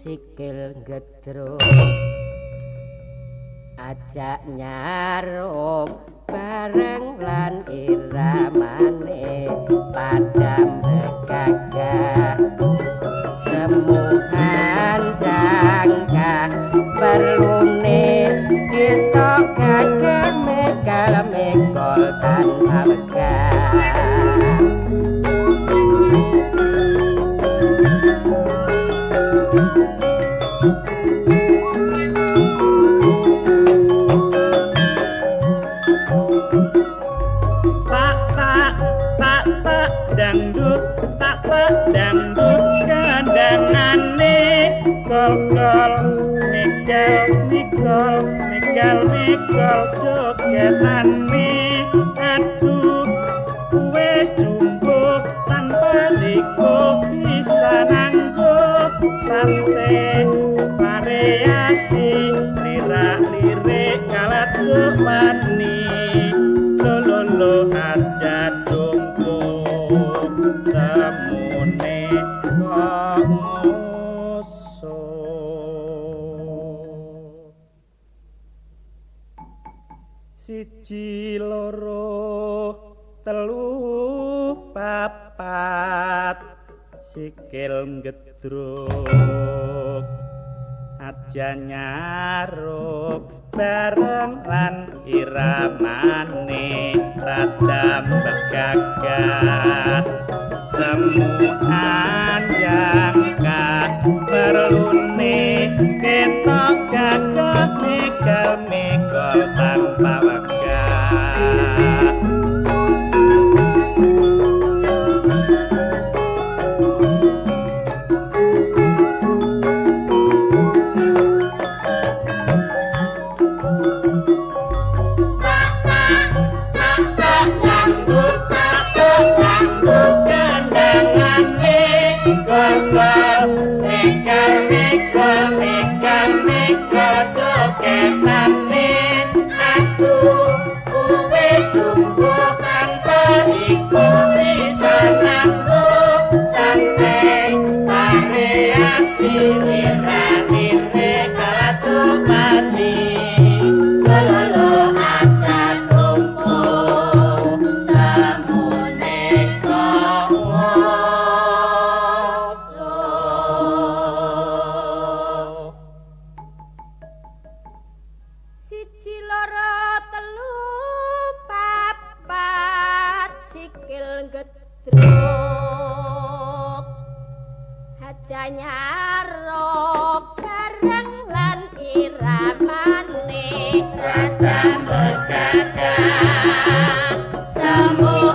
sikil gedruk ajak nyaruk bareng lan iramane padam gagah semuhan jangka perlune kita gagah mekal mekol tanpa begah dangdut kandangane kol-kol mikal jogetane aduh wis jumbo tanpa riko bisa nanggo santai variasi lirik kalat kupani lolo aja dongko samune ngoso siji loro telu papat sikil gedruk aja nyaruk bareng lan iramane radam begagah semuan jangka perlune ketok gagah mikal tanpa wegah Truk aja nyaruk bareng lan iramane rada megagah semu